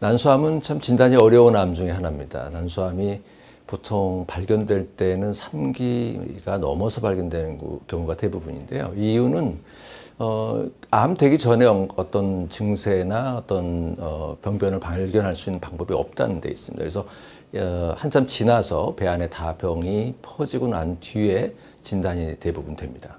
난소암은 참 진단이 어려운 암 중에 하나입니다. 난소암이 보통 발견될 때는 3기가 넘어서 발견되는 경우가 대부분인데요. 이유는 암 되기 전에 어떤 증세나 어떤 병변을 발견할 수 있는 방법이 없다는 데 있습니다. 그래서 한참 지나서 배 안에 다 병이 퍼지고 난 뒤에 진단이 대부분 됩니다.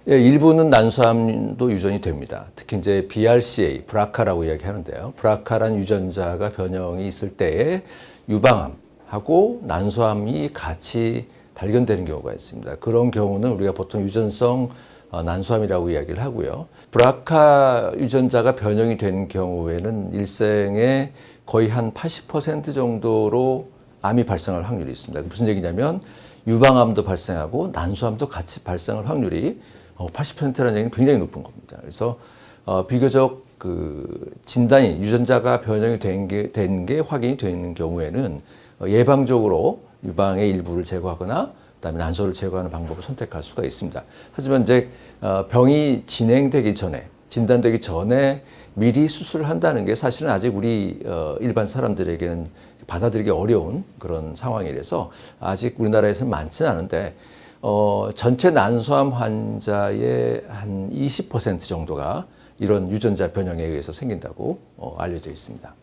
예, 일부는 난소암도 유전이 됩니다. 특히 이제 BRCA, 브라카라고 이야기하는데요. 브라카란 유전자가 변형이 있을 때에 유방암하고 난소암이 같이 발견되는 경우가 있습니다. 그런 경우는 우리가 보통 유전성 난소암이라고 이야기를 하고요. 브라카 유전자가 변형이 된 경우에는 일생에 거의 한 80% 정도로 암이 발생할 확률이 있습니다. 무슨 얘기냐면 유방암도 발생하고 난소암도 같이 발생할 확률이 80%라는 얘기는 굉장히 높은 겁니다. 그래서 비교적 그 진단이 유전자가 변형이 된 게 확인이 되는 경우에는 예방적으로 유방의 일부를 제거하거나 그다음에 난소를 제거하는 방법을 선택할 수가 있습니다. 하지만 이제 병이 진행되기 전에 진단되기 전에 미리 수술을 한다는 게 사실은 아직 우리 일반 사람들에게는 받아들이기 어려운 그런 상황이라서 아직 우리나라에서는 많지는 않은데 전체 난소암 환자의 한 20% 정도가 이런 유전자 변형에 의해서 생긴다고 알려져 있습니다.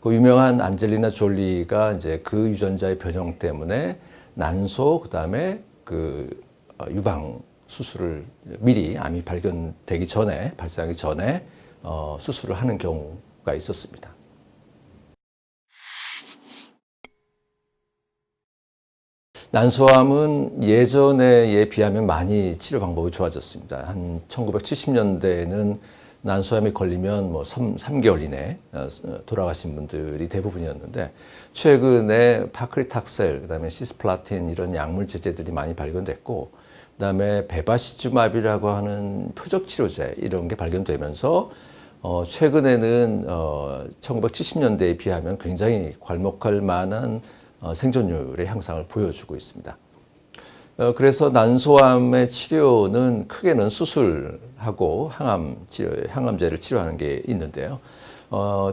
그 유명한 안젤리나 졸리가 이제 그 유전자의 변형 때문에 난소 그다음에 그 유방 수술을 미리 암이 발견되기 전에 발생하기 전에 수술을 하는 경우가 있었습니다. 난소암은 예전에 비하면 많이 치료 방법이 좋아졌습니다. 한 1970년대에는 난소암이 걸리면 뭐 3개월 이내 돌아가신 분들이 대부분이었는데 최근에 파크리탁셀, 그다음에 시스플라틴 이런 약물 제제들이 많이 발견됐고 그다음에 베바시즈맙이라고 하는 표적 치료제 이런 게 발견되면서 최근에는 1970년대에 비하면 굉장히 괄목할 만한 생존율의 향상을 보여주고 있습니다. 그래서 난소암의 치료는 크게는 수술하고 항암제를 치료하는 게 있는데요.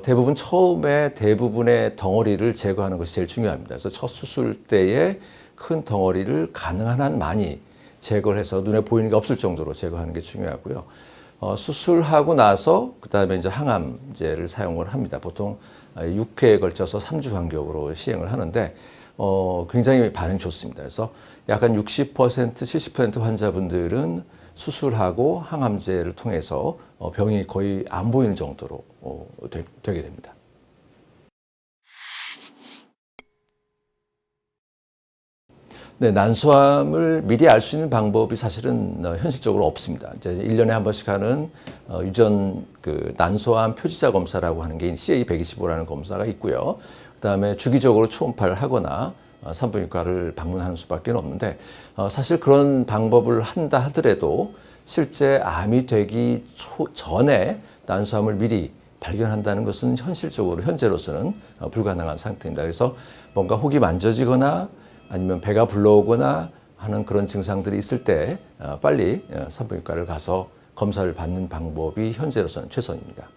대부분 처음에 대부분의 덩어리를 제거하는 것이 제일 중요합니다. 그래서 첫 수술 때에 큰 덩어리를 가능한 한 많이 제거를 해서 눈에 보이는 게 없을 정도로 제거하는 게 중요하고요. 수술하고 나서 그다음에 이제 항암제를 사용을 합니다. 보통 6회에 걸쳐서 3주 간격으로 시행을 하는데 굉장히 반응이 좋습니다. 그래서 약간 60%, 70% 환자분들은 수술하고 항암제를 통해서 병이 거의 안 보이는 정도로 되게 됩니다. 네, 난소암을 미리 알 수 있는 방법이 사실은 현실적으로 없습니다. 이제 1년에 한 번씩 하는 유전 난소암 표지자 검사라고 하는 게 CA125라는 검사가 있고요. 그다음에 주기적으로 초음파를 하거나 산부인과를 방문하는 수밖에 없는데 사실 그런 방법을 한다 하더라도 실제 암이 되기 전에 난소암을 미리 발견한다는 것은 현실적으로 현재로서는 불가능한 상태입니다. 그래서 뭔가 혹이 만져지거나 아니면 배가 불러오거나 하는 그런 증상들이 있을 때 빨리 산부인과를 가서 검사를 받는 방법이 현재로서는 최선입니다.